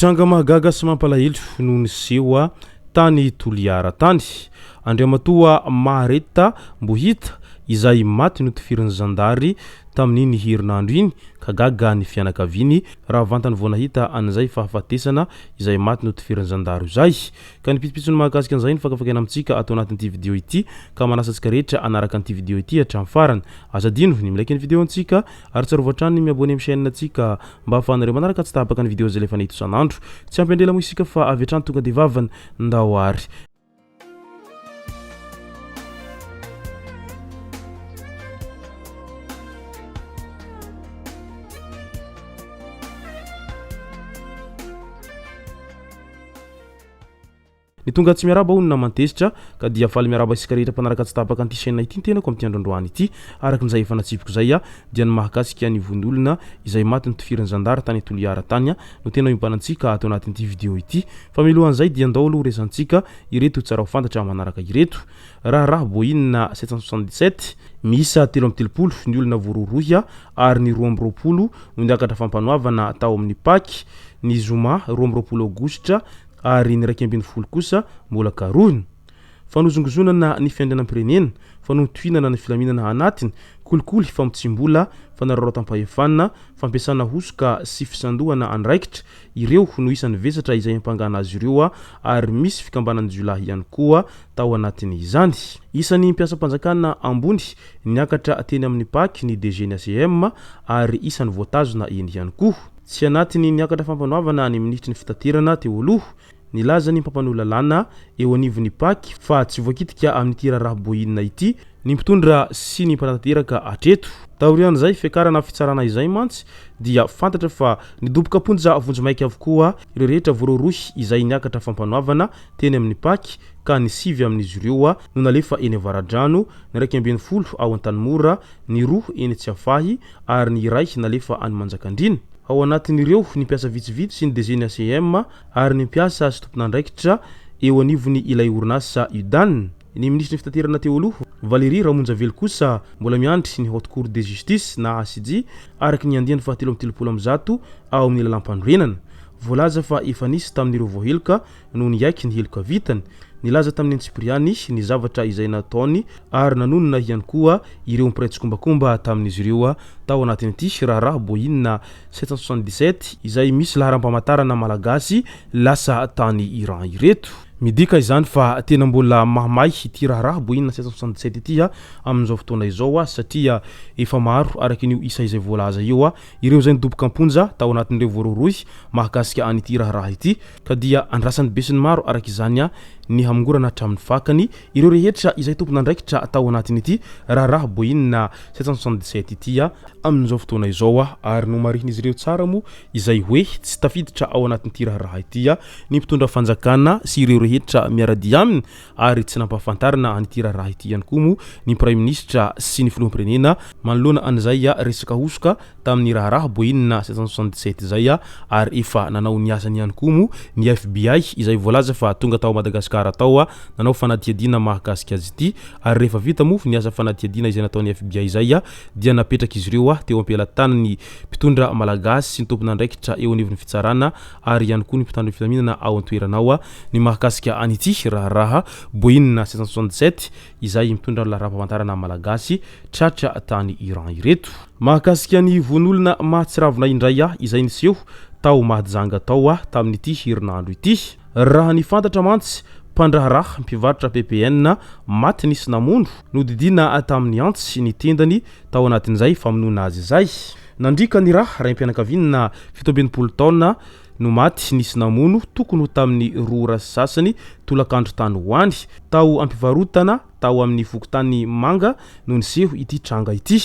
Nitranga mahagaga sy mampalahelo noho ny sehoa tany Toliara tany. Andriamatoa Mahareta Mbohita izay maty notifirin'ny zandary tamin'iny herinandro iny ka gaga ny fianakaviany raha vantany vao nahita an'izay fahafatesana izay maty notifirin'ny zandary izay. Ka nipitsipitsony mahakasika an'izay ny fakafakana amintsika atao anatin'ity vidéo ity ka manasa antsika rehetra anaraka an'ity vidéo ity hatramin'ny farany. Azadino ny milaiky ny vidéo antsika ary tsarovatra hatrany ny miabone amin'ny chaîne antsika mba ahafahanareo manaraka tsy tapaka ny vidéo zay lefa nahita isan'andro. Tsy ampendrela moa isika fa avy hatrany tonga de vavany ndao ary. Ny tonga tsy miaraba hono na mantezitra ka dia faly miaraba isika rehetra mpanaraka tsy tapaka an'ity chaîne ity tenako amin'ity androandroany ity araka n'izay efa natsipiko zay dia ny mahakasika ny von'olona izay maty notifirin'ny zandary tany Toliara tany no tena impanantsika atao anatin'ity vidéo ity. Fa milohan'izay dia andao aloha resantsika ireto tsara ho fantatra manaraka ireto. Raha boinina 777 miisa 330 ny olona voarorohy ary ny 220 no niakatra fampanoavana tao amin'ny Pâques ny Zoma 12 Aogositra ary ny 20 kosa mbola karohiny. Fanozongozonana ny fiandrianam-pirenena, fanotohinana ny filaminana anatiny, kolikoly famotsimbola, fanararaotam-pahefanana, fampiasana hosoka sy fisandohana andraikitra, ireo no isan'ny vesatra izay ampangana azy ireo ary misy fikambanan'ny Jolahy ihany koa tao anatiny izany. Isan'ny mpiasa-panjakana ambony niakatra teny amin'ny Pâques ny DG ny ACM ary isan'ny voatazona eny ihany koa. Tsy anatiny niakatra fampanoavana ny ministry ny fitaterana teo aloha nilaza ny mpampanolalana eo anivon'ny Pâques fa tsy voakitika amin'ny tira raha boinina ity ny mpitondra sy ny mpanatanteraka atreto. Taorian'izay fiakarana fitsarana izay mantsy dia fantatra fa nidoboka ponja vonjimaiky avokoa ireo rehetra voarorohy izay niakatra fampanoavana teny amin'ny Pâques ka ny 7 amin'izy ireo no nalefa eny Avaradrano, ny 20 ao Antanimora, ny 2 eny Tsiafahy ary ny iray nalefa any Manjakandrina. Ao anatin'ireo ny mpiasa vitsivitsy sy ny DG ny ACM ary ny mpiasa sy tompon'andraikitra eo anivon'ny ilay orinasa UDAN. Ny ministry ny fitaterana teo aloha Valérie Ramonjavelo kosa mbola miandry ny Haute Cour de Justice na ACJ araky ny andiany 730 ao amin'ny lalam-panorenana. Voalaza fa efa nisy tamin'ireo voaheloka no niaiky ny heloka vitany. Nilaza tamin'ny Tsipriany ny zavatra izay nataony ary nanonona ihany koa ireo mpiretsi-kombakomba tamin'izy ireo tao anatin'ity raha boinina 777 izay misy laharam-pamantarana malagasy lasa tany Iran ireto. Midika izany fa tena mbola mahamay ity raha boinina 777 ity amin'izao fotoana izao satria efa maro araky ny isa izay voalaza io ireo zay nidoboka amponja tao anatin'ireo voarorohy mahakasika an'ity raha ity ka dia andrasan'ny besin'ny maro araky izany ny hamongorana hatramin'ny fakany ireo rehetra izay tompon'andraikitra tao anatin'ity raha boinina 777 ity amin'izao fotoana izao ary no marihin'izy ireo tsara mo izay hoe tsy tafiditra ao anatin'ity raha ity ny mpitondra fanjakana sy ireo rehetra miaradi aminy ary tsy nampahafantarana an'ity raha ity ihany koa mo ny Premier Ministre sy ny filoham-pirenena manoloana an'izay resaka hosoka tamin'ny raha boinina 777 zay ary efa nanao ny asany ihany koa mo ny FBI izay voalaza fa tonga tao Madagasikara tao nanao fanadihadiana mahakasika azy ity ary rehefa vita mo ny asa fanadihadiana izay nataon'ny FBI zay dia napetraka izy ireo teo ampelantan'ny mpitondra malagasy sy ny tompon'andraikitra eo anivon'ny fitsarana ary ihany koa ny mpitandro filaminana ao an-toeranao ny mahakasika an'ity raha boinina 777 izay mitondra laharam-pamantarana malagasy tratra tany Iran ireto. Mahakasika ny von'olona mahatsiravina indray izay niseho tao Mahajanga tao tamin'ity herinandro ity. Raha ny fantatra mantsy mpandraharaha mpivarotra PPN maty nisy namondro nodidina tamin'ny antsy ny tendany tao anatin'izay famonoana azy izay. Nandrika ny raha raim-pianakaviana 70 taona no maty nisy namono tokony ho tamin'ny rora sasany tolakandro tany hoany tao ampivarotana tao amin'ny fokotany manga no niseho ity tranga ity.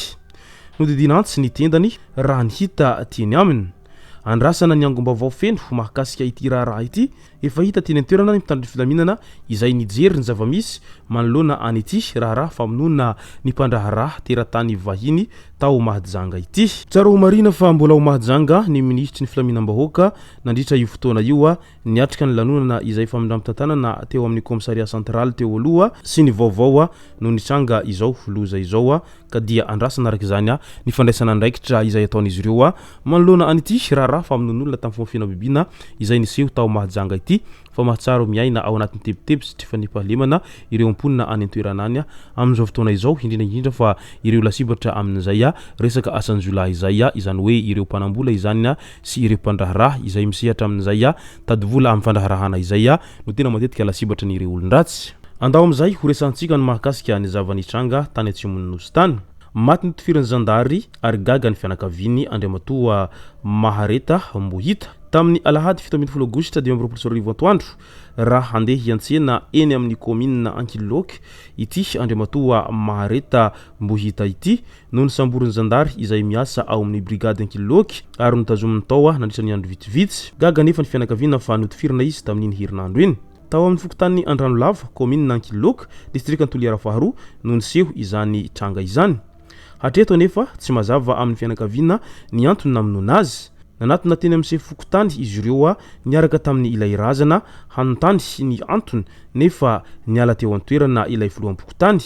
Nodidina antsy ny tendany raha nihita tiany aminy. Andrasana ny angom-baovao feno mahakasika ity raha ity efa hita teny an-toerana ny mpitandro filaminana izay nijery ny zavamisy manoloana an'ity raha famonoana ny mpandraharaha teratany vahiny tao Mahajanga ity. Tsara ho marina fa mbola ho Mahajanga ny ministry ny filaminam-bahoaka nandritra io fotoana io niatrika ny lanonana izay famindramtan-tanana teo amin'ny komisaria central teo aloha sy ny vaovao no nitranga izao loza izao ka dia andrasana araka izany ny fandraisana andraikitra izay ataon'izy ireo manoloana an'ity raharaha fa amin'olona tamin'ny fomba fianakaviana izay niseho tao mahajanga ity fa mahatsara miaina ao anatin'ny tebiteby sy tsy fanepahalemana ireo amponina any an-toerana any amin'izao fotoana izao indrindra fa ireo lasibatra amin'izay resaka asan'ny jolahy izay izany hoe ireo mpanambola izany sy ireo mpandraharaha izay misehatra amin'izay tady vola amin'ny fandraharahana izay no tena matetika lasibatra n'ireo olon-dratsy. Andao amin'izay ho resantsika ny mahakasika ny zavanitranga tany atsimon'ny nosy tany. Maty ny tofirin'ny zandary ary gaga ny fianakaviany Andriamatoa Mahareta Mbohita tamin'ny alahady 17 Aogositra 2024 atoandro raha handeha hiantsena eny amin'ny commune Ankilok ity Andriamatoa Mahareta Mbohita ity no nisamborin'ny zandary izay miasa ao amin'ny brigade Ankilok ary nitazomin'ny tao nandritra ny andro vitsivitsy gaga nefa ny fianakaviana fa notofirina izy tamin'iny herinandro iny. Tao amin'ny fokontany Andranolava commune Ankilok district Antoliara faharoa no niseho izany tranga izany. Hatreto nefa tsy mazava amin'ny fianakaviana ny antony namonoana azy. Nanatona teny amin'ny fokotany izy ireo niaraka tamin'ny ilay razana hanontany ny antony nefa niala teo an-toerana ilay filoam-pokotany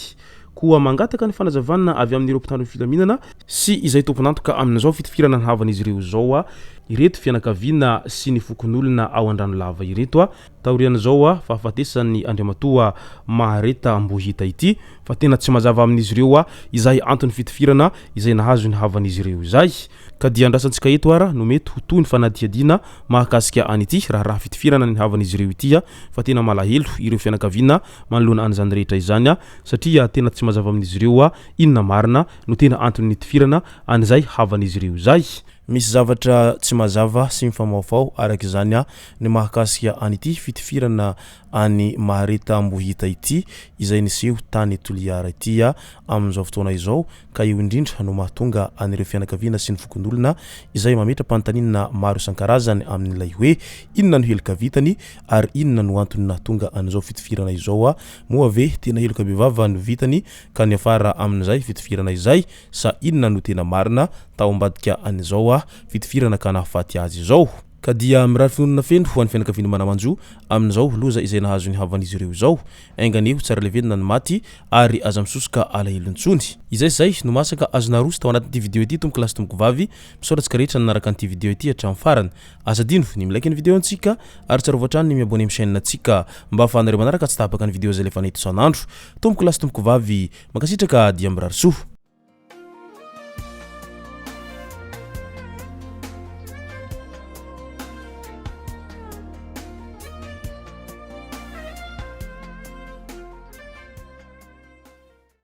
koa mangataka ny fanazavana avy amin'ireo mpitandro filaminana sy izay tomponantoka amin'izao fitifirana ny havan'izy ireo zao ireto fianakaviana sy ny fokon'olona ao Andranolava ireto taorian'izao fahafatesan'ny Andriamatoa Mahareta Mbohita ity fa tena tsy mazava amin'izy ireo izay antony fitifirana izay nahazo ny havan'izy ireo izay ka dia andrasantsika eto no mety ho toy ny fanadihadiana mahakasika an'ity raha fitifirana ny havan'izy ireo ity fa tena malahelo ireo fianakaviana manoloana an'izany rehetra izany satria tena tsy mazava amin'izy ireo inona marina no tena antony nitifirana an'izay havan'izy ireo izay. Misy zavatra tsy mazava sy mifamaofao araka izany ny mahakasika an'ity fitifirana any Mahareta Mbohita ity izay niseho tany Toliara ity amin'izao fotoana izao ka io indrindra no mahatonga anireo fianakaviana sy ny fokon'olona izay mametra pantaninana maro isan-karazany amin'ilay hoe inona no heloka vitany ary inona no antony nahatonga an'izao fitifirana izao moa ve tena heloka bevava no vitany ka ny afara amin'izay fitifirana izay sa inona no tena marina tao ambadika an'izao fitifirana ka nahafaty azy izao. Ka dia mirary finonana feno ho an'ny fianakaviana manamanjo amin'izao loza izay nahazo ny havan'izy ireo izao ainganeho tsara levenina ny maty ary aza misosoka alahelo-ntsony izay no masaka azo narosy tao anatin'ity video ity tomboky lasy tomboky vavy misaotratsika rehetra nanaraka an'ity video ity hatramin'ny farany azadino ny milaiky ny video antsika ary tsarovatrany ny miabone amin'ny chaîne antsika mba ahafahanareo manaraka tsy tapaka ny video zay lefa nahita isan'andro tomboky lasy tomboky vavy makasitraka dia mirary soa.